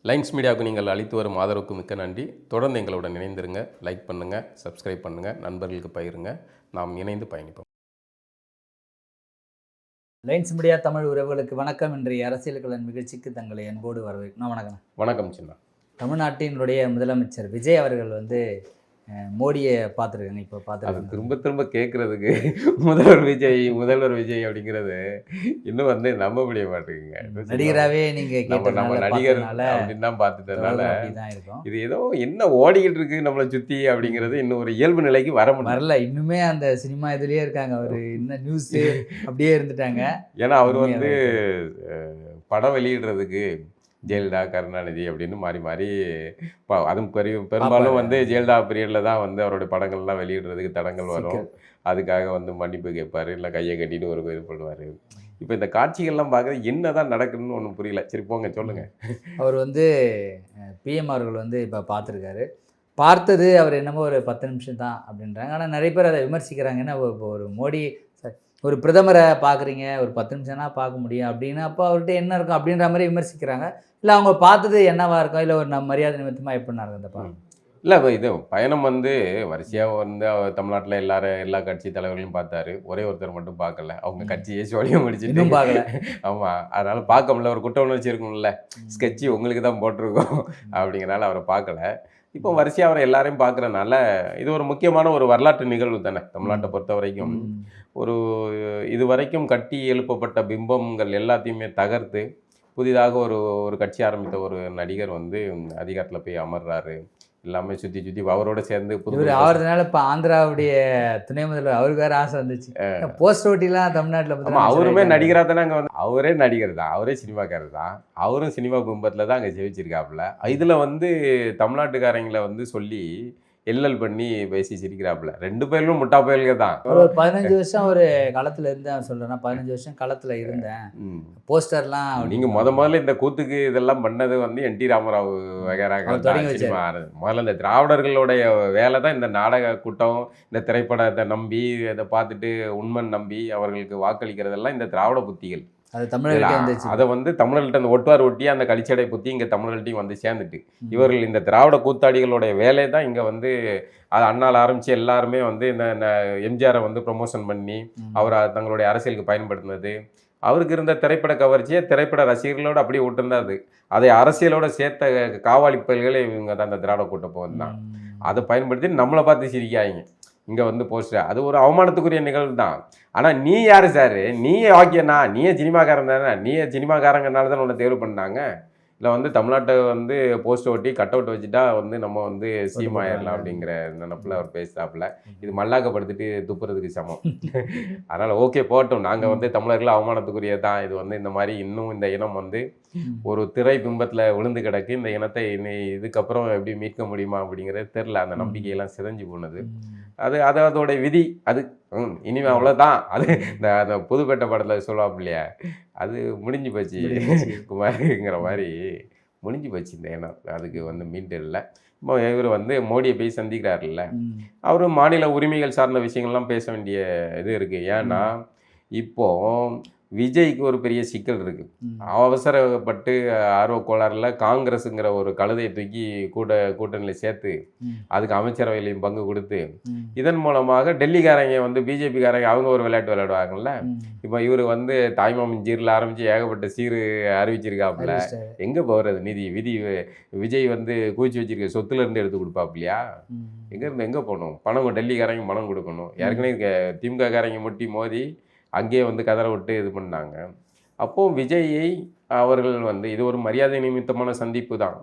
Lines மீடியாவுக்கு நீங்கள் அளித்து வரும் ஆதரவுக்கு மிக்க நன்றி. தொடர்ந்து எங்களுடன் இணைந்திருங்க. லைக் பண்ணுங்கள், சப்ஸ்கிரைப் பண்ணுங்கள், நண்பர்களுக்கு பகிருங்க. நாம் இணைந்து பயணிப்போம். லைன்ஸ் மீடியா தமிழ் உறவுகளுக்கு வணக்கம். இன்றைய அரசியல் கலன் நிகழ்ச்சிக்கு தங்களை அன்போடு வரவேற்கணும். வணக்கம். வணக்கம் சின்ன. தமிழ்நாட்டினுடைய முதலமைச்சர் விஜய் அவர்கள் மோடியை பார்த்துருக்காங்க. இப்போ பார்த்துருக்காங்க. திரும்ப திரும்ப கேட்குறதுக்கு முதல்வர் விஜய் அப்படிங்கிறது இன்னும் நம்ப முடிய மாட்டேங்குங்க. நடிகராகவே நீங்கள் நம்ம நடிகர் அப்படின்னு தான் பார்த்துட்டதுனால இது ஏதோ என்ன ஓடிக்கிட்டு இருக்கு நம்மளை சுற்றி அப்படிங்கிறது இன்னும் ஒரு இயல்பு நிலைக்கு வரல. இன்னுமே அந்த சினிமா இதுலேயே இருக்காங்க. அவர் இன்னும் நியூஸ் அப்படியே இருந்துட்டாங்க. ஏன்னா அவர் படம் வெளியிடுறதுக்கு ஜெயலலிதா, கருணாநிதி அப்படின்னு மாறி மாறி அதுவும் பெரும்பாலும் ஜெயலலிதா பீரியடில் தான் அவருடைய படங்கள்லாம் வெளியிடுறதுக்கு தடங்கள் வரும். அதுக்காக மன்னிப்பு கேட்பார், இல்லை கையை கட்டிட்டு ஒரு இது பண்ணுவார். இப்போ இந்த காட்சிகள்லாம் பார்க்குறது என்ன தான் நடக்குதுன்னு ஒன்றும் புரியல. சரி போங்க சொல்லுங்கள். அவர் பிஎம் அவர்கள் இப்போ பார்த்துருக்காரு. பார்த்தது அவர் என்னமோ ஒரு 10 நிமிஷம் தான் அப்படின்றாங்க. ஆனால் நிறைய பேர் அதை விமர்சிக்கிறாங்க. ஏன்னா இப்போ ஒரு மோடி ஒரு பிரதமரை பார்க்குறீங்க, ஒரு 10 நிமிஷம்னா பார்க்க முடியும் அப்படின்னு, அப்போ அவர்கிட்ட என்ன இருக்கும் அப்படின்ற மாதிரி விமர்சிக்கிறாங்க. இல்லை அவங்க பார்த்தது என்னவா இருக்கும், இல்லை ஒரு நம்ம மரியாதை நிமித்தமாக எப்படின்னா இருக்கும் அந்த படம்? இல்லை இது பயணம் வரிசையாக தமிழ்நாட்டில் எல்லா கட்சி தலைவர்களையும் பார்த்தாரு. ஒரே ஒருத்தர் மட்டும் பார்க்கல. அவங்க கட்சியே சோழியம் முடிச்சு இன்னும் பார்க்கல. ஆமாம், அதனால் பார்க்க முடியல. ஒரு குற்ற உணர்ச்சி இருக்கும்ல, ஸ்கெட்சி உங்களுக்கு தான் போட்டிருக்கோம் அப்படிங்கிறனால அவரை பார்க்கல. இப்போ வரிசையாக அவரை எல்லாரையும் பார்க்குறதுனால இது ஒரு முக்கியமான ஒரு வரலாற்று நிகழ்வு தானே தமிழ்நாட்டை பொறுத்த வரைக்கும். ஒரு இதுவரைக்கும் கட்டி எழுப்பப்பட்ட பிம்பங்கள் எல்லாத்தையுமே தகர்த்து புதிதாக ஒரு கட்சி ஆரம்பித்த ஒரு நடிகர் அதிகாரத்தில் போய் அமர்றாரு. எல்லாமே சுற்றி அவரோட சேர்ந்து அவர்னால இப்போ ஆந்திராவுடைய துணை முதல்வர் அவருக்கு வேறு ஆசை வந்துச்சு. போஸ்ட் ஓட்டிலாம் தமிழ்நாட்டில் அவருமே நடிகராக தானே அங்கே அவரே நடிகர் தான், அவரே சினிமாக்காரர் தான். அவரும் சினிமா கும்பத்தில் தான் அங்கே ஜெயிச்சிருக்காப்புல. இதில் தமிழ்நாட்டுக்காரங்களை சொல்லி எல்லல் பண்ணி பேசி சிரிக்கிறாப்புல. 2 பேரும் முட்டா பயல்கள் தான். ஒரு 15 வருஷம் ஒரு களத்தில் இருந்தேன் சொல்கிறேன்னா, 15 வருஷம் களத்தில் இருந்தேன். போஸ்டர்லாம் நீங்கள் முதல்ல இந்த கூத்துக்கு இதெல்லாம் பண்ணது என் டி ராமராவ் வகைராக முதல்ல இந்த திராவிடர்களுடைய வேலை தான் இந்த நாடக கூட்டம், இந்த திரைப்படத்தை நம்பி அதை பார்த்துட்டு உண்மன் நம்பி அவர்களுக்கு வாக்களிக்கிறதெல்லாம் இந்த திராவிட புத்திகள். அது தமிழர்கள்ட்ட அதை தமிழர்கள்ட்ட அந்த ஒட்டுவார் ஒட்டியாக அந்த கலிச்சடை புத்தி இங்கே தமிழர்கள்ட்டையும் சேர்ந்துட்டு இவர்கள் இந்த திராவிட கூத்தாடிகளுடைய வேலையை தான் இங்கே அது அண்ணால் ஆரம்பித்து எல்லாருமே இந்த எம்ஜிஆரை ப்ரொமோஷன் பண்ணி அவரை தங்களுடைய அரசியலுக்கு பயன்படுத்தினது. அவருக்கு இருந்த திரைப்பட கவர்ச்சியை திரைப்பட ரசிகர்களோடு அப்படியே விட்டுருந்தாது. அதை அரசியலோட சேர்த்த காவாலி பயல்களே இவங்க தான் அந்த திராவிட கூட்டம் தான். அதை பயன்படுத்தி நம்மளை பார்த்து சிரிக்காங்க. இங்கே போஸ்டர் அது ஒரு அவமானத்துக்குரிய நிகழ்வு தான். ஆனால் நீ யார் சார், நீயே வாக்கியண்ணா, நீயே சினிமாக்காரன் தானே, நீயே சினிமாக்காரங்கனால தான் உன்னை தேர்வு பண்ணாங்க. இல்லை தமிழ்நாட்டை போஸ்ட் ஓட்டி கட் அவுட் வச்சுட்டா நம்ம சீம் ஆயிடலாம் அப்படிங்கிற நினப்பில் அவர் பேசுகிறாப்புல. இது மல்லாக்கப்படுத்திட்டு துப்புறதுக்கு சமம். அதனால் ஓகே போட்டோம், நாங்கள் தமிழர்கள் அவமானத்துக்குரிய தான். இது இந்த மாதிரி இன்னும் இந்த இனம் ஒரு திரை பிம்பத்தில் விழுந்து கிடக்கு. இந்த இனத்தை இதுக்கப்புறம் எப்படி மீட்க முடியுமா அப்படிங்கிறது தெரில. அந்த நம்பிக்கையெல்லாம் சிதைஞ்சு போனது. அதோட விதி. அது இனிமே அவ்வளோதான். அது அந்த புதுப்பேட்டை படத்தில் சொல்லுவாப்பு இல்லையா, அது முடிஞ்சு போச்சு குமாரிங்கிற மாதிரி முடிஞ்சு போச்சு இந்த இனம். அதுக்கு மீண்டு இல்லை. இப்போ இவர் மோடியை போய் சந்திக்கிறாருல்ல, அவர் மாநில உரிமைகள் சார்ந்த விஷயங்கள்லாம் பேச வேண்டிய இது இருக்குது. ஏன்னா இப்போது விஜய்க்கு ஒரு பெரிய சிக்கல் இருக்குது. அவசரப்பட்டு ஆர்வ கோளாறுல காங்கிரஸுங்கிற ஒரு கழுதையை தூக்கி கூட்டணியில் சேர்த்து அதுக்கு அமைச்சரவையிலையும் பங்கு கொடுத்து இதன் மூலமாக டெல்லிக்காரங்க பிஜேபிக்காரங்க அவங்க ஒரு விளையாட்டு விளையாடுவாங்கல்ல. இப்போ இவர் தாய்மாமன் ஜீரில் ஆரம்பித்து ஏகப்பட்ட சீரு அறிவிச்சிருக்காப்புல. எங்கே போகிறது நிதி விதி? விஜய் குவிச்சு வச்சிருக்க சொத்துல இருந்து எடுத்து கொடுப்பாப்லையா? எங்கேருந்து எங்கே போகணும்? பணம் டெல்லிக்காரங்க பணம் கொடுக்கணும். ஏற்கனவே திமுக காரங்க முட்டி மோதி அங்கேயே கதற விட்டு இது பண்ணாங்க. அப்போது விஜயை அவர்கள் இது ஒரு மரியாதை நிமித்தமான சந்திப்பு தான்.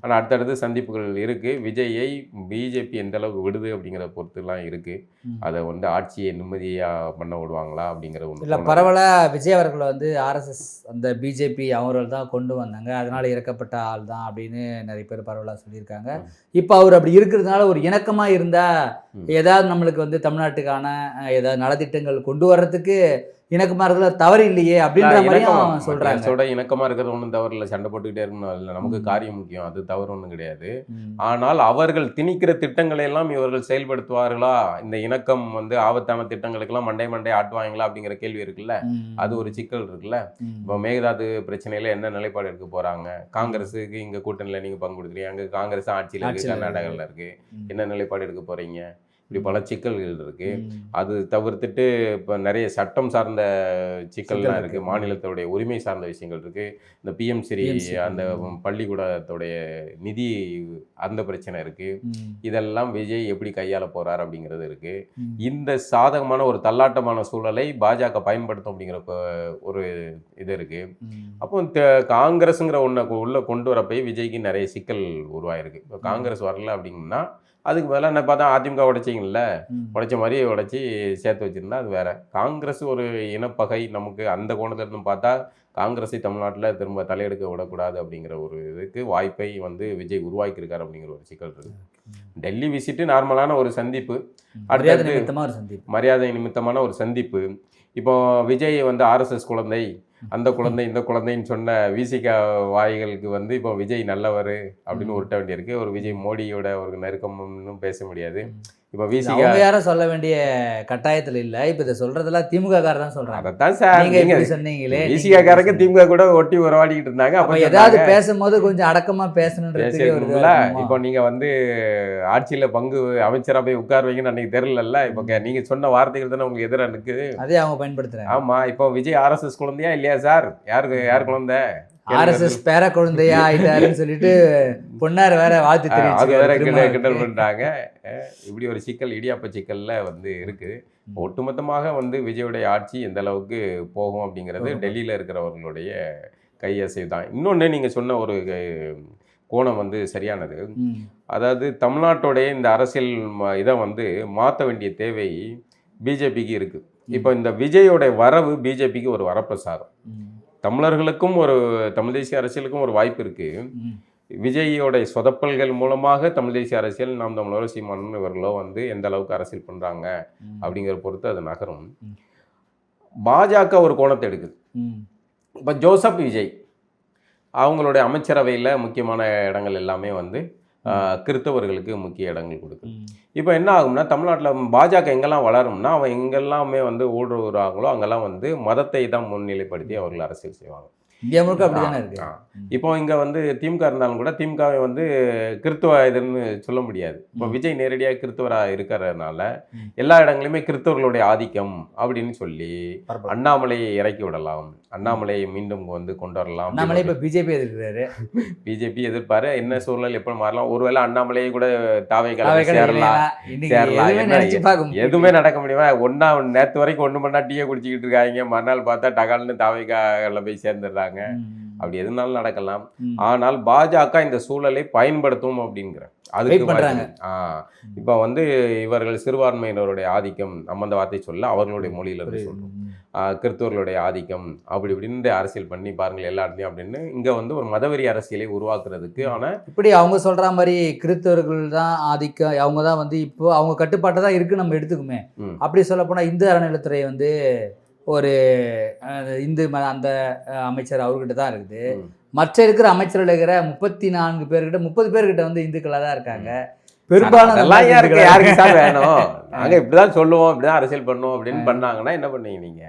ஆனால் அடுத்தடுத்து சந்திப்புகள் இருக்குது. விஜயை பிஜேபி எந்த அளவுக்கு விடுது அப்படிங்கிறத பொறுத்துலாம் இருக்குது. அதை ஆட்சியை நிம்மதியாக பண்ண விடுவாங்களா அப்படிங்கிற ஒன்று இல்லை. பரவலாக விஜய் அவர்கள் ஆர்எஸ்எஸ் அந்த பிஜேபி அவர்கள் தான் கொண்டு வந்தாங்க, அதனால் இறக்கப்பட்ட ஆள் தான் அப்படின்னு நிறைய பேர் பரவலாக சொல்லியிருக்காங்க. இப்போ அவர் அப்படி இருக்கிறதுனால ஒரு இணக்கமாக இருந்தால் ஏதாவது நம்மளுக்கு தமிழ்நாட்டுக்கான ஏதாவது நலத்திட்டங்கள் கொண்டு வர்றதுக்கு இணக்கமாக இருக்கிறதுல தவறு இல்லையே அப்படின்ற மாதிரியும் சொல்கிறாங்க. இணக்கமா இருக்கிறது ஒன்றும் தவறு இல்லை, சண்டை போட்டுக்கிட்டே இருக்கணும் இல்லை, நமக்கு காரியம் முக்கியம், அது தவறு ஒன்றும் கிடையாது. ஆனால் அவர்கள் திணிக்கிற திட்டங்களை எல்லாம் இவர்கள் செயல்படுத்துவார்களா, இந்த இணக்கம் வந்து ஆபத்தான திட்டங்களுக்கெல்லாம் மண்டை ஆட்டுவாங்களா அப்படிங்கிற கேள்வி இருக்குல்ல, அது ஒரு சிக்கல் இருக்குல்ல. இப்போ மேகதாது பிரச்சனையில என்ன நிலைப்பாடு எடுக்க போறாங்க, காங்கிரஸுக்கு இங்க கூட்டணியில நீங்க பங்கு கொடுக்குறீங்க, அங்க காங்கிரஸ் ஆட்சியில் இருக்கு, கர்நாடகாவில் இருக்கு, என்ன நிலைப்பாடு எடுக்க போறீங்க, இப்படி பல சிக்கல்கள் இருக்கு. அது தவிர்த்துட்டு இப்போ நிறைய சட்டம் சார்ந்த சிக்கல்லாம் இருக்கு, மாநிலத்தோடைய உரிமை சார்ந்த விஷயங்கள் இருக்கு, இந்த பிஎம்ஸ்ரீ அந்த பள்ளிக்கூடத்தோடைய நிதி அந்த பிரச்சனை இருக்கு. இதெல்லாம் விஜய் எப்படி கையாள போறார் அப்படிங்கிறது இருக்கு. இந்த சாதகமான ஒரு தள்ளாட்டமான சூழலை பாஜக பயன்படுத்தும் அப்படிங்கிற ஒரு இது இருக்கு. அப்போ காங்கிரஸுங்கிற ஒன்றை உள்ள கொண்டு வரப்போய் விஜய்க்கு நிறைய சிக்கல் உருவாயிருக்கு. இப்போ காங்கிரஸ் வரல அப்படிங்கன்னா அதுக்கு மேலே என்ன பார்த்தா அதிமுக உடைச்சிங்கல்ல, உடைச்ச மாதிரி உடைச்சி சேர்த்து வச்சிருந்தா அது வேற. காங்கிரஸ் ஒரு இனப்பகை, நமக்கு அந்த கோணத்துல இருந்து பார்த்தா காங்கிரஸை தமிழ்நாட்டில் திரும்ப தலையெடுக்க விடக்கூடாது அப்படிங்கிற ஒரு இதுக்கு வாய்ப்பை வந்து விஜய் உருவாக்கியிருக்காரு அப்படிங்கிற ஒரு சிக்கல் இருக்கு. டெல்லி விசிட்டு நார்மலான ஒரு சந்திப்பு, மரியாதை நிமித்தமான ஒரு சந்திப்பு. இப்போ விஜய் வந்து ஆர்எஸ்எஸ் குழந்தை, அந்த குழந்தை இந்த குழந்தைன்னு சொன்ன விசிகா வாய்களுக்கு வந்து இப்போ விஜய் நல்லவர் அப்படின்னு உருட்ட வேண்டியிருக்கு. ஒரு விஜய் மோடியோட ஒரு நெருக்கம்னு பேச முடியாது. இப்போ விசிகா யாரும் சொல்ல வேண்டிய கட்டாயத்தில் இல்லை. இப்போ இதை சொல்றதெல்லாம் திமுக காரர் தான் சொல்றாங்க. அதைத்தான் சார் நீங்க சொன்னீங்களே, விசிகா காரருக்கு திமுக கூட ஒட்டி உறவாடிக்கிட்டு இருந்தாங்க. அப்ப ஏதாவது பேசும்போது கொஞ்சம் அடக்கமா பேசணும்ல. இப்போ நீங்க வந்து ஆட்சியில பங்கு அமைச்சரா போய் உட்காருவீங்கன்னு அன்னைக்கு தெரியல. இப்போ நீங்க சொன்ன வார்த்தைகள் தானே உங்களுக்கு எதிராக நிற்குது, அதே அவங்க பயன்படுத்துறாங்க. ஆமா, இப்போ விஜய் ஆர்எஸ்எஸ் குழந்தையா இல்லையா சார்? யார் குழந்தை? ஆர்எஸ்எஸ் பேர குழந்தையா ஆயிட்டாருன்னு சொல்லிட்டு பொன்னார் வேற வாழ்த்து அது வேற கிண்டல் பண்றாங்க. இப்படி ஒரு சிக்கல், இடியாப்ப சிக்கல்ல வந்து இருக்கு. ஒட்டுமொத்தமாக வந்து விஜயோடைய ஆட்சி எந்த அளவுக்கு போகும் அப்படிங்கிறது டெல்லியில இருக்கிறவர்களுடைய கையசைவு தான். இன்னொன்று நீங்க சொன்ன ஒரு கோணம் வந்து சரியானது. அதாவது தமிழ்நாட்டோடைய இந்த அரசியல் இதை வந்து மாற்ற வேண்டிய தேவை பிஜேபிக்கு இருக்கு. இப்போ இந்த விஜயோட வரவு பிஜேபிக்கு ஒரு வரப்பிரசாதம். தமிழர்களுக்கும் ஒரு தமிழ் தேசிய அரசியலுக்கும் ஒரு வாய்ப்பு இருக்கு. விஜயோட சொதப்பல்கள் மூலமாக தமிழ் தேசிய அரசியல் நாம் தமிழரோ சீமானும் இவர்களோ வந்து எந்த அளவுக்கு அரசியல் பண்றாங்க அப்படிங்கிற பொறுத்து அது நகரும். பாஜக ஒரு கோணத்தை எடுக்குது. இப்போ ஜோசப் விஜய் அவங்களுடைய அமைச்சரவையில் முக்கியமான இடங்கள் எல்லாமே வந்து கிறித்தவர்களுக்கு முக்கிய இடங்கள் கொடுக்குது. இப்போ என்ன ஆகும்னா, தமிழ்நாட்டில் பாஜக எங்கெல்லாம் வளரும்னா, அவன் எங்கெல்லாமே வந்து ஊடுருவுறாங்களோ அங்கெல்லாம் வந்து மதத்தை தான் முன்னிலைப்படுத்தி அவர்கள் அரசியல் செய்வாங்க. இந்தியா முழுக்க அப்படிதானே இருக்கு. இப்போ இங்கே வந்து திமுக இருந்தாலும் கூட திமுகவை வந்து கிறித்துவ இதுன்னு சொல்ல முடியாது. இப்போ விஜய் நேரடியாக கிறித்துவராக இருக்கிறதுனால எல்லா இடங்களிலுமே கிறித்தவர்களுடைய ஆதிக்கம் அப்படின்னு சொல்லி அண்ணாமலையை இறக்கி விடலாம், அண்ணாமலையை மீண்டும் வந்து கொண்டு வரலாம். அண்ணாமலை இப்போ பிஜேபி எதிர்க்கிறாரு, பிஜேபி எதிர்ப்பாரு. என்ன சூழ்நிலை எப்போ மாறலாம், ஒருவேளை அண்ணாமலையை கூட சேரலாம். எதுவுமே நடக்க முடியுமா? ஒன்னா நேற்று வரைக்கும் ஒன்று மணி டீயை குடிச்சிக்கிட்டு இருக்காங்க, மறுநாள் பார்த்தா டகால்னு தாவைக்கால போய் சேர்ந்துடுறாங்க. அப்படி எதுனாலும் நடக்கலாம். ஆனால் பாஜக இந்த சூழலை பயன்படுத்தும் அப்படிங்கிற அதுக்கு இப்ப வந்து இவர்கள் சிறுபான்மையினருடைய ஆதிக்கம், நம்ம அந்த வார்த்தை சொல்ல அவர்களுடைய மொழியில இருந்து சொல்றோம், கிறிஸ்தவர்களுடைய ஆதிக்கம் அப்படி இப்படின்னு அரசியல் பண்ணி பாருங்கள் எல்லா இடத்துலையும் அப்படின்னு இங்க வந்து ஒரு மதவெறி அரசியலை உருவாக்குறதுக்கு. ஆனா இப்படி அவங்க சொல்ற மாதிரி கிறிஸ்தவர்கள் தான் ஆதிக்கம், அவங்க தான் வந்து இப்போ அவங்க கட்டுப்பாட்டை தான் இருக்கு நம்ம எடுத்துக்குமே. அப்படி சொல்ல போனா இந்து அறநிலையத்துறை வந்து ஒரு இந்து அந்த அமைச்சர் அவர்கிட்ட தான் இருக்குது. மற்ற இருக்கிற அமைச்சர்கள் இருக்கிற 34 பேர்கிட்ட 30 பேர்கிட்ட வந்து இந்துக்களாக தான் இருக்காங்க. பெரும்பாலும் யாருக்கு சார் வேணும், நாங்க இப்படிதான் சொல்லுவோம், இப்படிதான் அரசியல் பண்ணுவோம் அப்படின்னு பண்ணாங்கன்னா என்ன பண்ணீங்க நீங்க?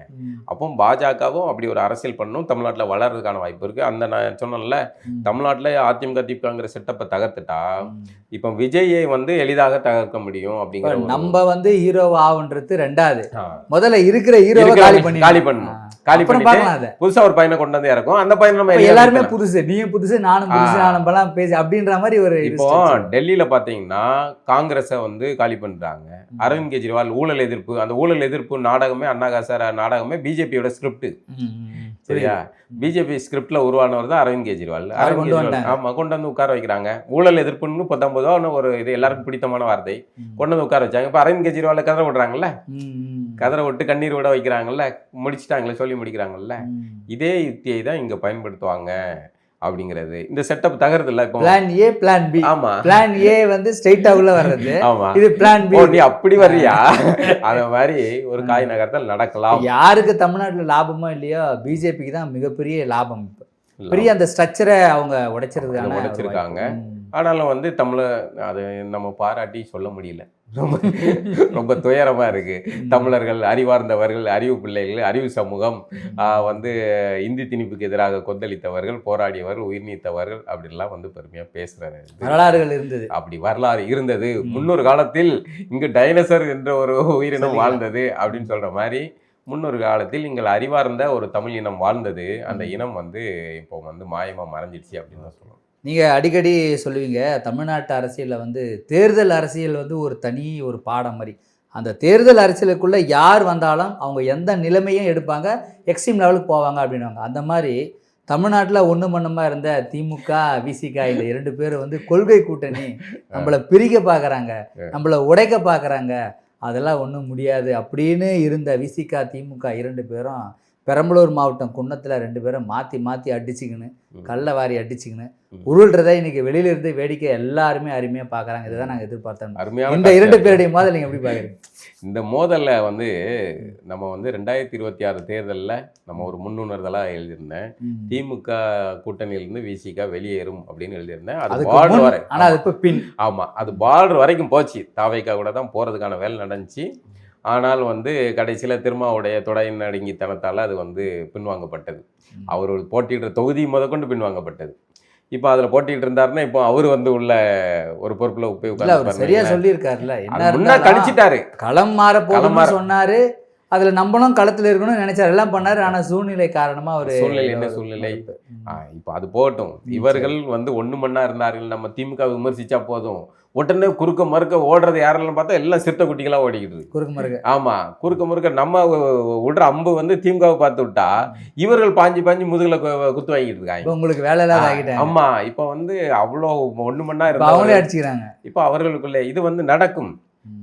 அப்போ பாஜகவும் அப்படி ஒரு அரசியல் பண்ணும், தமிழ்நாட்டில் வளர்றதுக்கான வாய்ப்பு இருக்கு. அந்த நான் சொன்னேன்ல, தமிழ்நாட்டில் அதிமுக திமுகங்கிற செட்டப்பை தகர்த்துட்டா இப்போ விஜயை வந்து எளிதாக தகர்க்க முடியும் அப்படிங்கிற. நம்ம வந்து ஹீரோ ஆகுன்றது ரெண்டாவது, முதல்ல இருக்கிற ஹீரோவை காலி பண்ணணும். புதுசா ஒரு பையனை கொண்டு வந்து இறக்கும், அந்த பையன் நம்ம எல்லாருமே புதுசு, நீயும் புதுசு நானும் புதுசு, நானும் பேசி அப்படின்ற மாதிரி ஒரு. இப்போ டெல்லியில பாத்தீங்கன்னா காங்கிரஸை வந்து காலி பண்றாங்க. அரவிந்த் கெஜ்ரிவால் ஊழல் எதிர்ப்பு, அந்த ஊழல் எதிர்ப்பு நாடகமே அண்ணாகாசர் நாடகமே பிஜேபியோட ஸ்கிரிப்ட். சரியா? பிஜேபி ஸ்கிரிப்ட்ல உருவானவர் தான் அரவிந்த் கெஜ்ரிவால். அரவிந்த் கெஜ்ரிவால் ஆமா கொண்டு வந்து உட்கார வைக்கிறாங்க. ஊழல் எதிர்ப்புன்னு 19 ஒரு இது எல்லாருக்கும் பிடித்தமான வார்த்தை கொண்டு வந்து உட்கார வச்சாங்க. இப்ப அரவிந்த் கெஜ்ரிவால கதற விடுறாங்கல்ல, கதற விட்டு கண்ணீர் விட வைக்கிறாங்கல்ல, முடிச்சுட்டாங்களே, சொல்லி முடிக்கிறாங்கல்ல. இதே யுக்தியை தான் இங்க பயன்படுத்துவாங்க அப்படிங்கிறது. இந்த செட்டப் தகருது இல்ல. இப்போ பிளான் ஏ பிளான் பி. ஆமா, பிளான் ஏ வந்து ஸ்ட்ரைட்டா உள்ள வர்றது. ஆமா, இது பிளான் பி. நீ அப்படி வர்றியா? அத மாதிரி ஒரு காய் நகர்த்தல் நடக்கலாம். யாருக்கு தமிழ்நாட்டுல லாபமோ இல்லையோ பிஜேபிக்கு தான் மிகப்பெரிய லாபம். பெரிய அந்த ஸ்ட்ரக்சரை அவங்க உடைச்சிருக்காங்க உடைச்சிருக்காங்க. ஆனாலும் வந்து அதை நம்ம பாராட்டி சொல்ல முடியல. ரொம்ப ரொம்ப துயரமா இருக்கு. தமிழர்கள், அறிவார்ந்தவர்கள், அறிவு பிள்ளைகள், அறிவு சமூகம், வந்து இந்தி திணிப்புக்கு எதிராக கொந்தளித்தவர்கள், போராடியவர்கள், உயிர் நீத்தவர்கள் அப்படின்லாம் வந்து பெருமையா பேசுற வரலாறுகள் இருந்தது. அப்படி வரலாறு இருந்தது. முன்னொரு காலத்தில் இங்கு டைனோசர் என்ற ஒரு உயிரினம் வாழ்ந்தது அப்படின்னு சொல்ற மாதிரி முன்னொரு காலத்தில் இங்கள் அறிவார்ந்த ஒரு தமிழ் இனம் வாழ்ந்தது. அந்த இனம் வந்து இப்போ வந்து மாயமா மறைஞ்சிடுச்சு அப்படின்னு தான் சொல்லணும். நீங்கள் அடிக்கடி சொல்லுவீங்க தமிழ்நாட்டு அரசியலில் வந்து தேர்தல் அரசியல் வந்து ஒரு தனி ஒரு பாடம் மாதிரி. அந்த தேர்தல் அரசியலுக்குள்ளே யார் வந்தாலும் அவங்க எந்த நிலைமையும் எடுப்பாங்க, எக்ஸ்ட்ரீம் லெவலுக்கு போவாங்க அப்படின்வாங்க. அந்த மாதிரி தமிழ்நாட்டில் ஒன்று மண்ணுமா இருந்த திமுக, விசிக இந்த 2 பேர் வந்து கொள்கை கூட்டணி, நம்மளை பிரிக்க பார்க்குறாங்க, நம்மளை உடைக்க பார்க்குறாங்க, அதெல்லாம் ஒன்றும் முடியாது அப்படின்னு இருந்த விசிக, திமுக 2 பேரும் பெரம்பலூர் மாவட்டம் குன்னத்தில் 2 பேரும் மாற்றி அடிச்சுக்கின்னு, கல்லை வாரி அடிச்சுக்கின்னு உருள்றதை இன்னைக்கு வெளியில இருந்து வேடிக்கை எல்லாருமே அருமையாக பார்க்குறாங்க. இதுதான் நாங்கள் எதிர்பார்த்தோம். இந்த 2 பேருடைய மோதல் நீங்கள் எப்படி பார்க்குறீங்க? இந்த மோதலில் வந்து நம்ம வந்து 2026 தேர்தலில் நம்ம ஒரு முன்னுணர்தலாக எழுதியிருந்தேன். திமுக கூட்டணியிலிருந்து விசிக வெளியேறும் அப்படின்னு எழுதியிருந்தேன். அது பார்டர் வரை, ஆனால் அது இப்போ பின், ஆமாம், அது பார்டர் வரைக்கும் போச்சு. தாவேக்கா கூட தான் போகிறதுக்கான வேலை நடந்துச்சு. ஆனால் வந்து கடைசியில் திருமாவுடைய தொடையின் நடுங்கித்தனத்தால் அது வந்து பின்வாங்கப்பட்டது. அவர் போட்டியிடுற தொகுதி முதற்கொண்டு பின்வாங்கப்பட்டது. இப்போ அதில் போட்டிட்டு இருந்தாருன்னா இப்போ அவர் வந்து உள்ள ஒரு பொறுப்பில் போய் உட்கார்ந்து சரியா சொல்லியிருக்காருல்ல, என்ன கழிச்சிட்டாரு, களம் மாற போகணும்னு சொன்னாரு. அதில் நம்மளும் களத்தில் இருக்கணும்னு நினைச்சாரு, எல்லாம் பண்ணாரு. ஆனால் சூழ்நிலை காரணமா அவர் சூழ்நிலை என்ன சூழ்நிலை இப்போ அது போகட்டும். இவர்கள் வந்து ஒன்று மண்ணா இருந்தார்கள். நம்ம திமுக விமர்சிச்சா போதும், உடனே குறுக்க மறுக்க ஓடுறது யாரெல்லாம் பார்த்தா எல்லாம் சிறுத்தை குட்டிகளாக ஓடிக்கிட்டு குறுக்க மறுக்க. ஆமாம், குறுக்க மறுக்க நம்ம விடுற அம்பு வந்து திமுகவை பார்த்து விட்டா இவர்கள் பாஞ்சு முதுகுல குத்து வாங்கிட்டு இருக்காங்க. உங்களுக்கு வேலை இல்லாத ஆகிட்டாங்க. ஆமா, இப்போ வந்து அவ்வளோ ஒன்று மண்ணா இருந்தாங்க, அடிச்சுக்கிறாங்க. இப்போ அவர்களுக்குள்ள இது வந்து நடக்கும்.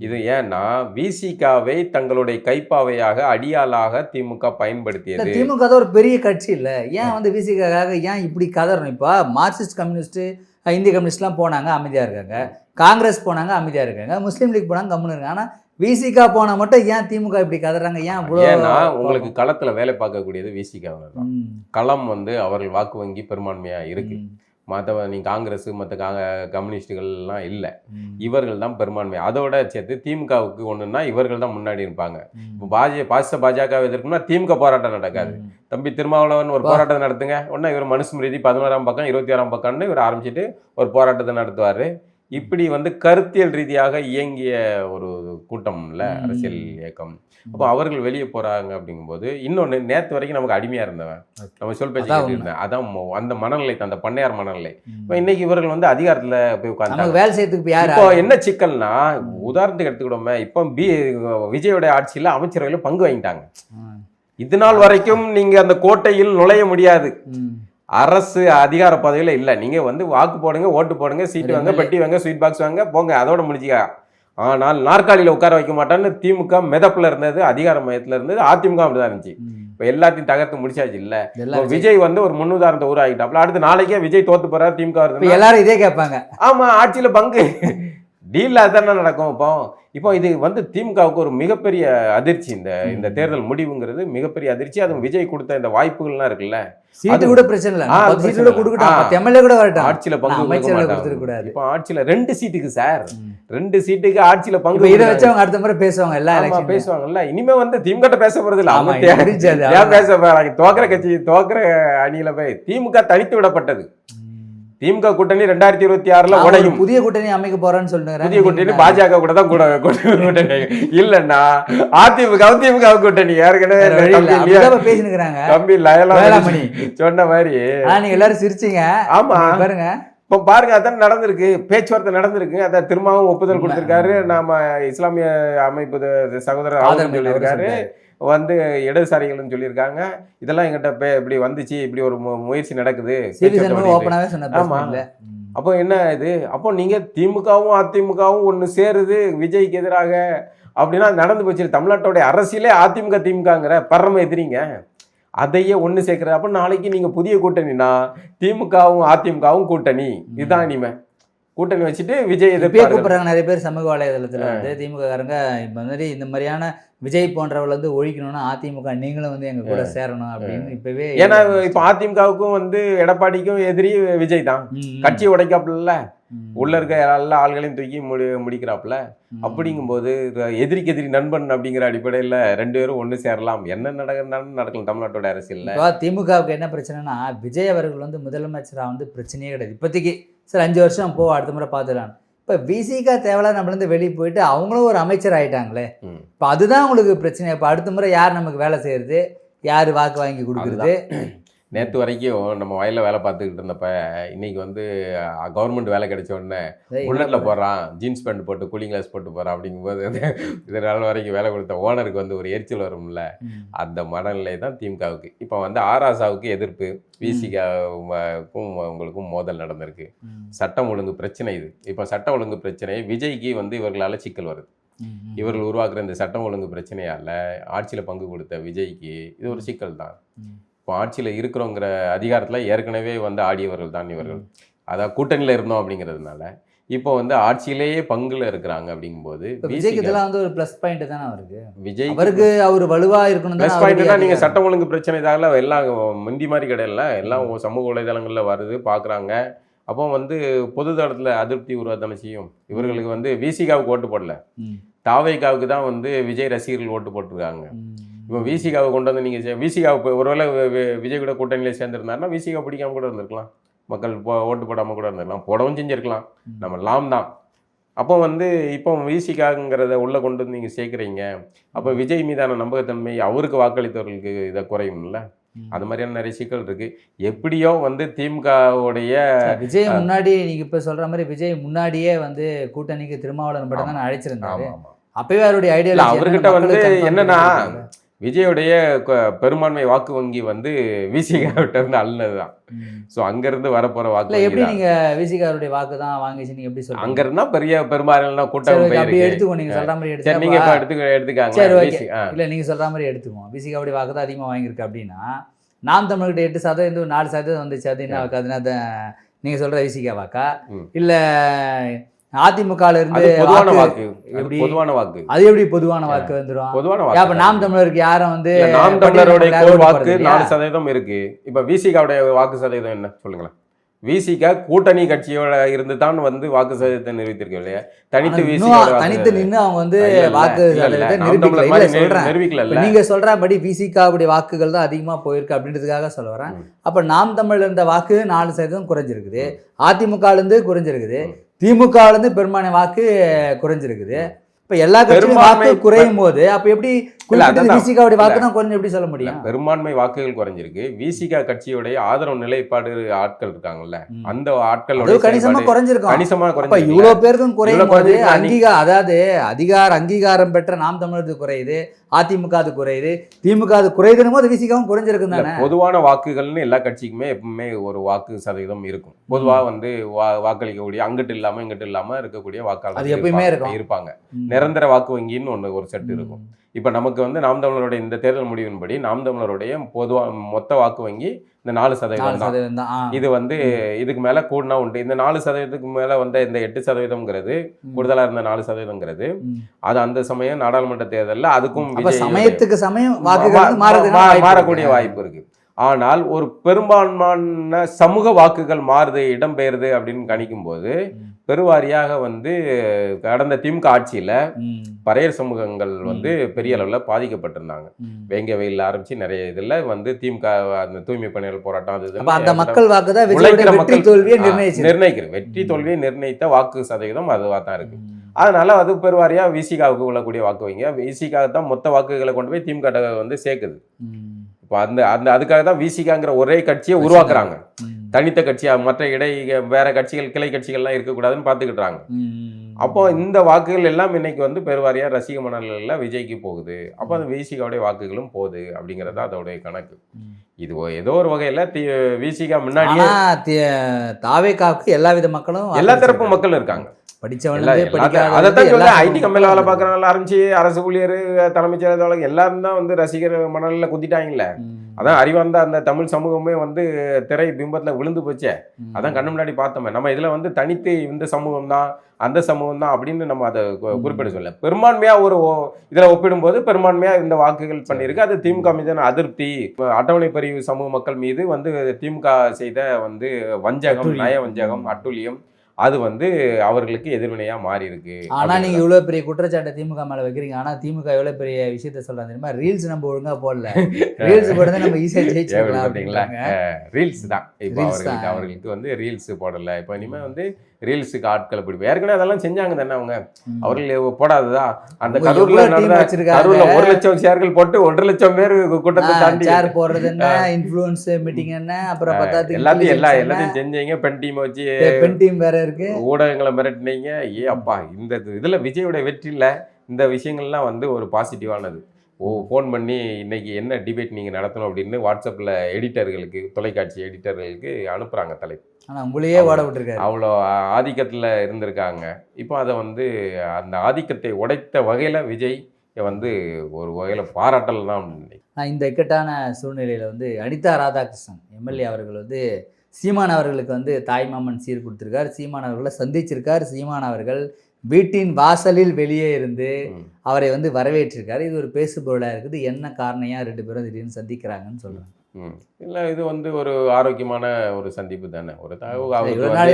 இது ஏன்னா விசிகாவை தங்களுடைய கைப்பாவையாக, அடியாளாக திமுக பயன்படுத்தியது. திமுக தான் ஒரு பெரிய கட்சி இல்ல, ஏன் வந்து விசிகாக ஏன் இப்படி கதறணும்? இப்போ மார்க்சிஸ்ட், கம்யூனிஸ்ட், இந்திய கம்யூனிஸ்ட்லாம் போனாங்க, அமைதியாக இருக்காங்க. காங்கிரஸ் போனாங்க, அமைதியாக இருக்காங்க. முஸ்லீம் லீக் போனாங்க, கம்முன்னு இருக்காங்க. ஆனால் விசிகா போனால் மட்டும் ஏன் திமுக இப்படி கதறாங்க? ஏன்னா உங்களுக்கு களத்தில் வேலை பார்க்கக்கூடியது விசிகா தான். களம் வந்து அவர்கள் வாக்கு வங்கி பெரும்பான்மையாக இருக்கு. மற்ற நீங்கள் காங்கிரஸ், மற்ற கம்யூனிஸ்டுகள்லாம் இல்லை, இவர்கள் தான் பெரும்பான்மை. அதோட சேர்த்து திமுகவுக்கு ஒன்றுன்னா இவர்கள் தான் முன்னாடி இருப்பாங்க. இப்போ பாஜக எதிர்க்குன்னா திமுக போராட்டம் நடக்காது. தம்பி திருமாவளவன் ஒரு போராட்டம் நடத்துங்க, ஒன்றா இவர் மனுஸ்மிருதி 11ஆம் பக்கம் 26ஆம் பக்கம்னு இவர் ஆரம்பிச்சுட்டு ஒரு போராட்டத்தை நடத்துவார். இப்படி வந்து கருத்தியல் ரீதியாக இயங்கிய ஒரு கூட்டம்ல அரசியல் இயக்கம். அப்போ அவர்கள் வெளியே போறாங்க அப்படிங்கும்போது இன்னொன்று, நேற்று வரைக்கும் நமக்கு அடிமையாக இருந்தவன், நம்ம சொல் பேச்சு இருந்தேன், அதான் அந்த மனநிலை, அந்த பண்ணையார் மனநிலை. இப்போ இன்னைக்கு இவர்கள் வந்து அதிகாரத்தில் போய் உட்காந்து வேலை செய்யறதுக்கு இப்போ என்ன சிக்கல்னா, உதாரணத்துக்கு எடுத்துக்கிட்டோமே, இப்போ விஜயோட ஆட்சியில் அமைச்சரவையில் பங்கு வாங்கிட்டாங்க. இது நாள் வரைக்கும் நீங்க அந்த கோட்டையில் நுழைய முடியாது. அரசு அதிகார பதவியில் இல்லை. நீங்கள் வந்து வாக்கு போடுங்க, ஓட்டு போடுங்க, சீட்டு வாங்க, பெட்டி வாங்க, ஸ்வீட் பாக்ஸ் வாங்க, போங்க, அதோட முடிஞ்சுக்க. ஆனால் நாற்காலியில் உட்கார வைக்க மாட்டான்னு திமுக மெதப்பில் இருந்தது, அதிகார மையத்தில் இருந்தது. அதிமுக அப்படிதான் இருந்துச்சு. இப்போ எல்லாத்தையும் தகர்த்து முடிச்சாச்சு. இல்லை, விஜய் வந்து ஒரு முன்னுதாரணத்தை உருவாக்கிட்டாப்ல. அடுத்து நாளைக்கே விஜய் தோத்து போறாரு, திமுக வருது, எல்லாரும் இதே கேட்பாங்க. ஆமா, ஆட்சியில் பங்கு டீல் அதானே நடக்கும். இப்போ இது வந்து திமுகவுக்கு ஒரு மிகப்பெரிய அதிர்ச்சி. இந்த தேர்தல் முடிவுங்கிறது மிகப்பெரிய அதிர்ச்சி. அதுவும் விஜய் கொடுத்த இந்த வாய்ப்புகள்லாம் இருக்குல்ல, சீட்டு கூட பிரச்சனை இல்லை, எம்எல்ஏ கூட வரட்டும், ஆட்சியில பங்கு கொடுக்கக்கூடாது. இப்போ ஆட்சியில 2 சீட்டுக்கு சார், 2 சீட்டுக்கு ஆட்சியில பங்கு. இதை வச்சு அவங்க அடுத்த முறை பேசுவாங்க, எல்லாம் பேசுவாங்கல்ல. இனிமே வந்து திமுக பேச போறது இல்லை, அவங்க பேச போறாங்க. தோக்குற கட்சி, தோக்குற அணியில போய் திமுக தனித்து விடப்பட்டது. திமுக கூட்டணி 2026 உடையும். புதிய கூட்டணி அமைக்க போறான்னு சொல்லுங்க. புதிய கூட்டணி பாஜக கூட தான் கூட்டணி இல்லன்னா திமுக கூட்டணி ஏற்கனவே பேசினுக்கிறாங்க. தம்பி லயலாமணி சொன்ன மாதிரி நீங்க எல்லாரும் சிரிச்சீங்க. ஆமா பாருங்க, இப்போ பாருங்க, அதான் நடந்திருக்கு, பேச்சுவார்த்தை நடந்திருக்கு. அதான் திரும்பவும் ஒப்புதல் கொடுத்திருக்காரு. நாம இஸ்லாமிய அமைப்பு சகோதரர் ஆதரவு சொல்லியிருக்காரு, வந்து இடதுசாரிகள்னு சொல்லியிருக்காங்க. இதெல்லாம் எங்கிட்ட இப்படி வந்துச்சு, இப்படி ஒரு முயற்சி நடக்குது. ஆமா, அப்போ என்ன இது? அப்போ நீங்க திமுகவும் அதிமுகவும் ஒன்று சேருது விஜய்க்கு எதிராக அப்படின்னா நடந்து போச்சு. தமிழ்நாட்டோடைய அரசியலே அதிமுக திமுகங்கிற பரம எதிரிங்க, அதையே ஒன்று சேர்க்குறது. அப்போ நாளைக்கு நீங்கள் புதிய கூட்டணினா திமுகவும் அதிமுகவும் கூட்டணி, இதுதான் இனிமே. கூட்டணி வச்சுட்டு விஜய் இப்பயே எதிர்ப்பார்கள். கூப்பிடுறாங்க நிறைய பேர் சமூக வலைதளத்துல வந்து திமுக காரங்க இப்ப மாதிரி இந்த மாதிரியான விஜய் போன்றவர்கள் வந்து ஒழிக்கணும்னா அதிமுக நீங்களும் வந்து எங்க கூட சேரணும் அப்படின்னு இப்பவே ஏன்னா இப்ப அதிமுகவுக்கும் வந்து எடப்பாடிக்கும் எதிரி விஜய் தான். கட்சி உடைக்காப்புல உள்ள இருக்க எல்லா ஆள்களையும் தூக்கி முடிக்கிறாப்புல. அப்படிங்கும்போது எதிரிக்கு எதிரி நண்பன் அப்படிங்கிற அடிப்படையில 2 பேரும் ஒண்ணு சேரலாம். என்ன நடக்கலாம் தமிழ்நாட்டோட அரசியல்ல. இப்போ திமுகவுக்கு என்ன பிரச்சனைனா விஜய் அவர்கள் வந்து முதலமைச்சரா வந்து பிரச்சனையே கிடையாது இப்போதைக்கு. சரி 5 வருஷம் போ அடுத்த முறை பார்த்துக்கலாம். இப்போ விசிகா தேவையில்ல நம்மளேருந்து வெளியே போயிட்டு அவங்களும் ஒரு அமைச்சர் ஆயிட்டாங்களே. இப்போ அதுதான் உங்களுக்கு பிரச்சனை. இப்போ அடுத்த முறை யார் நமக்கு வேலை செய்யறது, யார் வாக்கு வாங்கி கொடுக்குறது? நேற்று வரைக்கும் நம்ம வயலில் வேலை பார்த்துக்கிட்டு இருந்தப்ப இன்னைக்கு வந்து கவர்மெண்ட் வேலை கிடைச்ச உடனே புல்லட்டில் போடுறான், ஜீன்ஸ் பேண்ட் போட்டு கூலிங் கிளாஸ் போட்டு போகிறான். அப்படிங்கும்போது இதனால் வரைக்கும் வேலை கொடுத்த ஓனருக்கு வந்து ஒரு எரிச்சல் வரும்ல, அந்த மனநிலை தான் திமுகவுக்கு. இப்போ வந்து ஆராசாவுக்கு எதிர்ப்பு, விசிகாவுக்கும் உங்களுக்கும் மோதல் நடந்திருக்கு. சட்டம் ஒழுங்கு பிரச்சனை இது. இப்போ சட்டம் ஒழுங்கு பிரச்சனை விஜய்க்கு வந்து இவர்களால் சிக்கல் வருது. இவர்கள் உருவாக்குற இந்த சட்டம் ஒழுங்கு பிரச்சனையால் ஆட்சியில் பங்கு கொடுத்த விஜய்க்கு இது ஒரு சிக்கல் தான். இப்போ ஆட்சியில் இருக்கிறோங்கிற அதிகாரத்தில் ஏற்கனவே வந்து ஆடியவர்கள் தான் இவர்கள். அதான் கூட்டணியில் இருந்தோம் அப்படிங்கிறதுனால இப்போ வந்து ஆட்சியிலேயே பங்குல இருக்கிறாங்க. அப்படிங்கும்போது விஜய்க்கு இதெல்லாம் வந்து ஒரு ப்ளஸ் பாயிண்ட் தானே அவருக்கு. விஜய் அவருக்கு அவர் வலுவா இருக்கணும். ப்ளஸ் பாயிண்ட் தான். நீங்கள் சட்டம் ஒழுங்கு பிரச்சனை தால எல்லாம் முந்தி மாதிரி கிடையாது, எல்லாம் சமூக வலைதளங்களில் வருது பார்க்குறாங்க. அப்போ வந்து பொது தளத்தில் அதிருப்தி உருவாதானே செய்யும். இவர்களுக்கு வந்து விசிகாவுக்கு ஓட்டு போடல, தாவேகாவுக்கு தான் வந்து விஜய் ரசிகர்கள் ஓட்டு போட்டிருக்காங்க. இப்போ விசிகாவை கொண்டு வந்து நீங்கள் விசிகாவை ஒருவேளை விஜய் கூட கூட்டணியில் சேர்ந்துருந்தாருன்னா விசிகா பிடிக்காம கூட இருந்திருக்கலாம், மக்கள் ஓட்டு போடாமல் கூட இருந்திருக்கலாம், போடவும் செஞ்சுருக்கலாம். நம்ம லாம் தான். அப்போ வந்து இப்போ விசிகாங்கிறத உள்ளே கொண்டு வந்து நீங்கள் சேர்க்குறீங்க. அப்போ விஜய் மீதான நம்பகத்தன்மை அவருக்கு வாக்களித்தவர்களுக்கு இதை குறையும்ல. அது மாதிரியான நிறைய சிக்கல் இருக்கு. எப்படியோ வந்து திமுகவுடைய விஜய் முன்னாடி நீங்க இப்ப சொல்ற மாதிரி விஜய் முன்னாடியே வந்து கூட்டணிக்கு திருமாவளவன் மட்டும் தான் அழைச்சிருந்தாரு. அப்பவே அவருடைய ஐடியா அவர்கிட்ட வந்து என்னன்னா விஜயோடைய பெரும்பான்மை வாக்கு வங்கி வந்து விசிகாவிட்ட இருந்து அள்ளினதுதான். ஸோ அங்கிருந்து வரப்போற வாக்கு எப்படி நீங்க விசிகாவுடைய வாக்கு தான் வாங்கிச்சு நீங்க எப்படி சொல்லுங்க? அங்க இருந்தா பெரிய பெரும்பாலான கூட்டம் எடுத்துக்கோ. நீங்க சொல்ற மாதிரி நீங்க எடுத்துக்காங்க. இல்ல நீங்க சொல்ற மாதிரி எடுத்துக்குவோம். விசிகாவுடைய வாக்கு தான் அதிகமா வாங்கியிருக்கு அப்படின்னா நாம் தமிழர்கிட்ட 8% 4% வந்துச்சு. அது என்ன வாக்கு? அதுனா நீங்க சொல்ற விசிகா வாக்கா இல்ல அதிமுகல இருந்து பொதுவான வாக்கு? பொதுவான வாக்கு. அது எப்படி பொதுவான வாக்கு வந்துரும்? பொதுவான வாக்கு. அப்ப நாம் தமிழருக்கு யாரும் வந்து நாம் தமிழருடைய வாக்கு 4% இருக்கு. இப்ப விசிகாவுடைய வாக்கு சதவீதம் என்ன சொல்லுங்களேன்? விசிகா கூட்டணி கட்சியோட இருந்து தான் வந்து வாக்கு சதவீதத்தை நிரூபித்திருக்கோம் இல்லையா? தனித்து நின்று அவங்க வந்து வாக்கு நிரூபிக்கல. நீங்க சொல்றபடி விசிகாவுடைய வாக்குகள் தான் அதிகமா போயிருக்கு அப்படின்றதுக்காக சொல்ல வரேன். அப்ப நாம் தமிழ் இருந்த வாக்கு 4% குறைஞ்சிருக்குது, அதிமுக இருந்து குறைஞ்சிருக்குது, திமுக இருந்து பெரும்பான்மை வாக்கு குறைஞ்சிருக்குது. இப்ப எல்லா கட்சியும் வாக்கு குறையும் போது அப்ப எப்படி விசிகாவுடைய வாக்கு தான் குறைஞ்சு எப்படி சொல்ல முடியும்? பெரும்பான்மை வாக்குகள் குறைஞ்சிருக்கு. விசிகா கட்சியுடைய ஆதரவு நிலைப்பாடு ஆட்கள் இருக்காங்கல்ல, அந்த ஆட்கள் கணிசமா குறைஞ்சிருக்கும். கணிசமா குறைஞ்சு இவ்வளவு பேருக்கும் குறையும் போது அதாவது அங்கீகாரம் பெற்ற நாம் தமிழருக்கு குறையுது, அதிமுக அது குறையுது, திமுக அது குறையுதுன்னு போது விசிகாவும் குறைஞ்சிருக்கு தானே. பொதுவான வாக்குகள்னு எல்லா கட்சிக்குமே எப்பவுமே ஒரு வாக்கு சதவீதம் இருக்கும். பொதுவா வந்து வாக்களிக்கக்கூடிய அங்கிட்டு இல்லாம இங்கிட்டு இல்லாம இருக்கக்கூடிய வாக்காளர் இருப்பாங்க. நிரந்தர வாக்கு வங்கின்னு ஒரு செட் இருக்கும். இப்ப நமக்கு வந்து நாம் தமிழருடைய இந்த தேர்தல் முடிவின்படி நாம் தமிழருடைய மொத்த வாக்கு வங்கி இந்த 4% தான். இது வந்து இதுக்கு மேல கூடுனா உண்டு. இந்த 4%க்கு மேல வந்த இந்த 8%ங்கிறது கூடுதலா இருந்த 4%ங்கிறது அது அந்த சமயம் நாடாளுமன்ற தேர்தலில் அதுக்கும் சமயத்துக்கு சமயம் மாறக்கூடிய வாய்ப்பு இருக்கு. ஆனால் ஒரு பெரும்பான்மையான சமூக வாக்குகள் மாறுது, இடம்பெயருது அப்படின்னு கணிக்கும் போது பெருவாரியாக வந்து கடந்த திமுக ஆட்சியில பறையர் சமூகங்கள் வந்து பெரிய அளவில் பாதிக்கப்பட்டிருந்தாங்க. வேங்க வெயில் ஆரம்பிச்சு நிறைய இதுல வந்து திமுக அந்த தூய்மை பணியாளர் போராட்டம் அது மக்கள் வாக்கு தான் வெற்றி தோல்வியை நிர்ணயித்த வாக்கு சதவீதம் அதுவாக தான் இருக்கு. அதனால அது பெருவாரியா விசிகாவுக்கு உள்ளக்கூடிய வாக்கு வைங்க. விசிகா தான் மொத்த வாக்குகளை கொண்டு போய் திமுக வந்து சேர்க்குது. இப்போ அதுக்காக தான் விசிகாங்கிற ஒரே கட்சியை உருவாக்குறாங்க. தனித்த கட்சியா மற்ற வேற கட்சிகள் கிளை கட்சிகள்லாம் இருக்கக்கூடாதுன்னு பார்த்துக்கிட்டாங்க. அப்போ இந்த வாக்குகள் எல்லாம் இன்னைக்கு வந்து பெருவாரியா ரசிக மணல்ல விஜய்க்கு போகுது. அப்போ அந்த விசிகாவுடைய வாக்குகளும் போகுது அப்படிங்கிறது அதோடைய கணக்கு. இது ஏதோ ஒரு வகையில விசிகா முன்னாடியே தாவேகாவுக்கு எல்லா வித மக்களும் எல்லா தரப்பு மக்களும் இருக்காங்க. அதைத்தான் சொல்ல ஐடி கம்பெனியில் வேலை பார்க்குறவங்க ஆரம்பிச்சு அரசு ஊழியர் தலைமைச் செயலாளர் எல்லாரும் தான் வந்து ரசிகர் மணலில் குத்திட்டாங்களே. அதான் அறிவார்ந்த அந்த தமிழ் சமூகமே வந்து திரை பிம்பத்தில் விழுந்து போச்சே. அதான் கண்ணு முன்னாடி பார்த்தோமே. நம்ம இதில் வந்து தனித்து இந்த சமூகம் தான் அந்த சமூகம் தான் அப்படின்னு நம்ம அதை குறிப்பிட சொல்ல. பெரும்பான்மையாக ஒரு இதில் ஒப்பிடும்போது பெரும்பான்மையாக இந்த வாக்குகள் பண்ணியிருக்கு. அது திமுக மீதான அதிருப்தி, அட்டவணை பிரிவு சமூக மக்கள் மீது வந்து திமுக செய்த வந்து வஞ்சகம், நய வஞ்சகம், அட்டூழியம், அது வந்து அவர்களுக்கு எதிர்வினையா மாறி இருக்கு. ஆனா நீங்க இவ்வளவு பெரிய குற்றச்சாட்டை திமுக மேல வைக்கிறீங்க. ஆனா திமுக எவ்வளவு பெரிய விஷயத்த சொல்றாங்க தெரியுமா? ரீல்ஸ் நம்ம ஒழுங்கா போடல, ரீல்ஸ் போடுறது நம்ம ஈஸியா ஜெயிச்சிடலாம் அப்படிங்களாங்க. ரீல்ஸ் தான் இப்போ அவர்களுக்கு வந்து ரீல்ஸ் போடல. இப்போ இனிமே வந்து ரீல்ஸுக்கு ஆட்களை பிடிப்போம். ஏற்கனவே அதெல்லாம் செஞ்சாங்க தானே அவங்க. அவர்கள் போடாததா அந்த கரூர்ல 1,00,000 ஷேர்கள் போட்டு 1,00,000 பேர் கூட்டத்தை தாண்டி ஷேர் போடுறது என்ன, இன்ஃப்ளூயன்ஸ் மீட்டிங் என்ன, அப்புறம் எல்லாத்தையும் செஞ்சீங்க. பெண் டீம் வச்சு, பெண் டீம் வேற இருக்கு, ஊடகங்களை மிரட்டினீங்க. அப்பா இந்த இதுல விஜயோட வெற்றியில இந்த விஷயங்கள்லாம் வந்து ஒரு பாசிட்டிவானது. ஃபோன் பண்ணி இன்னைக்கு என்ன டிபேட் நீங்கள் நடத்தணும் அப்படின்னு வாட்ஸ்அப்பில் எடிட்டர்களுக்கு, தொலைக்காட்சி எடிட்டர்களுக்கு அனுப்புகிறாங்க தலைப்பு. ஆனால் உங்களையே ஓட விட்டுருக்காரு. அவ்வளோ ஆதிக்கத்தில் இருந்திருக்காங்க. இப்போ அதை வந்து அந்த ஆதிக்கத்தை உடைத்த வகையில் விஜய் வந்து ஒரு வகையில் பாராட்டல் தான். இந்த இக்கட்டான சூழ்நிலையில் வந்து அனிதா ராதாகிருஷ்ணன் எம்எல்ஏ அவர்கள் வந்து சீமான் அவர்களுக்கு வந்து தாய்மாமன் சீர் கொடுத்துருக்கார். சீமான் அவர்களை சந்திச்சிருக்கார். சீமான் அவர்கள் வீட்டின் வாசலில் வெளியே இருந்து அவரை வந்து வரவேற்றிருக்காரு. இது ஒரு பேசுபொருளாக இருக்குது. என்ன காரணையா 2 பேரும் திடீர்னு சந்திக்கிறாங்கன்னு சொல்றாங்க. இல்லை, இது வந்து ஒரு ஆரோக்கியமான ஒரு சந்திப்பு தானே. ஒரு இவ்வளோ நாள்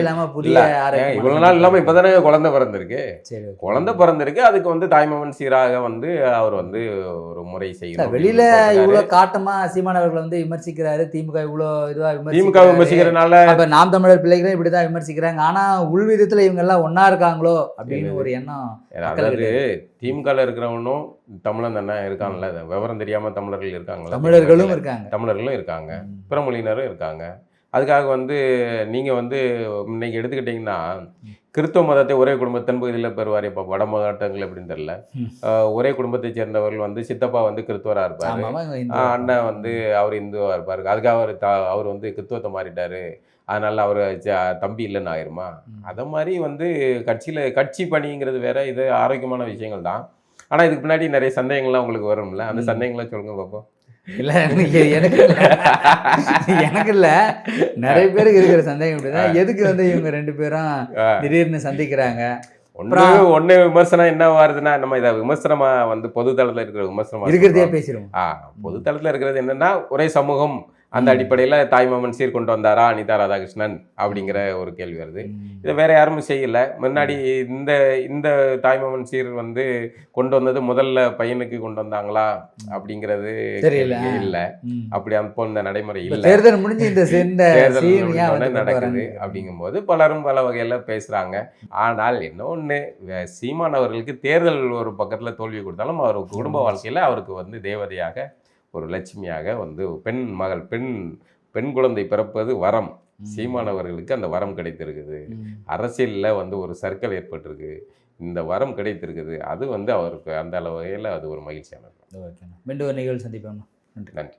இல்லாமல் இப்போ தானே குழந்தை பிறந்திருக்கு. சரி, குழந்தை பிறந்திருக்கு. அதுக்கு வந்து தாய்மாமன் சீராக வந்து அவர் வந்து ஒரு முறை செய்யணும். வெளியில இவ்வளோ காட்டமா சீமான் அவர்களை வந்து விமர்சிக்கிறாரு. திமுக இவ்வளோ இதுவாக திமுக விமர்சிக்கிறதுனால இப்போ நாம் தமிழர் பிள்ளைகளும் இப்படிதான் விமர்சிக்கிறாங்க. ஆனா உள்விதத்துல இவங்க எல்லாம் ஒன்னா இருக்காங்களோ அப்படின்னு ஒரு எண்ணம். அதாவது திமுகவில் இருக்கிறவனும் தமிழன் தானே இருக்கான்ல. விவரம் தெரியாம தமிழர்கள் இருக்காங்களா? தமிழர்களும் இருக்காங்க, தமிழர்களும் இருக்காங்க, பிற மொழியினரும் இருக்காங்க. அதுக்காக வந்து நீங்கள் வந்து இன்னைக்கு எடுத்துக்கிட்டிங்கன்னா கிறிஸ்தவ மதத்தை ஒரே குடும்ப தென்பகுதியில் பெறுவார். இப்போ வட மாவட்டங்கள் எப்படின்னு தெரியல. ஒரே குடும்பத்தை சேர்ந்தவர்கள் வந்து சித்தப்பா வந்து கிறிஸ்துவராக இருப்பார், அண்ணன் வந்து அவர் இந்துவாக இருப்பார். அதுக்காக அவர் வந்து கிறிஸ்துவத்தை மாறிட்டாரு, அதனால அவர் தம்பி இல்லைன்னு ஆயிருமா? அதை மாதிரி வந்து கட்சி பணிங்கிறது வேற, இது ஆரோக்கியமான விஷயங்கள் தான். ஆனால் இதுக்கு பின்னாடி நிறைய சந்தேகங்கள்லாம் உங்களுக்கு வரும்ல, அந்த சந்தேகங்கள்லாம் சொல்லுங்க பார்ப்போம். இல்லை எனக்கு இல்லை, நிறைய பேருக்கு இருக்கிற சந்தேகம் இப்படிதான். எதுக்கு வந்து இவங்க 2 பேரும் திடீர்னு சந்திக்கிறாங்க? ஒன்னு விமர்சனம் என்ன வருதுன்னா, நம்ம இதை விமர்சனமா வந்து பொதுத்தளத்தில் இருக்கிற விமர்சனமா இருக்கிறதே பேசிடுவோம். பொதுத்தளத்தில் இருக்கிறது என்னன்னா, ஒரே சமூகம் அந்த அடிப்படையில் தாய்மாமன் சீர் கொண்டு வந்தாரா அனிதா ராதாகிருஷ்ணன் அப்படிங்கிற ஒரு கேள்வி வருது. இதை வேற யாரும் செய்யல. முன்னாடி இந்த தாய்மாமன் சீர் வந்து கொண்டு வந்தது முதல்ல பையனுக்கு கொண்டு வந்தாங்களா அப்படிங்கிறது இல்லை. அப்படி அப்போ இந்த நடைமுறை இல்லை. தேர்தல் முடிஞ்சு இந்த நடக்குது. அப்படிங்கும்போது பலரும் பல வகையில பேசுறாங்க. ஆனால் இன்னொன்னு, சீமான் அவர்களுக்கு தேர்தல் ஒரு பக்கத்துல தோல்வி கொடுத்தாலும் அவர் குடும்ப வாழ்க்கையில அவருக்கு வந்து தேவதையாக, ஒரு லட்சுமியாக வந்து பெண் குழந்தை பிறப்பது வரம். சீமானவர்களுக்கு அந்த வரம் கிடைத்திருக்குது. அரசியலில் வந்து ஒரு சர்க்கிள் ஏற்பட்டிருக்கு, இந்த வரம் கிடைத்திருக்குது. அது வந்து அவருக்கு அந்த வகையில் அது ஒரு மகிழ்ச்சியானது. மீண்டும் ஒரு நிகழ்வு சந்திப்போம். நன்றி.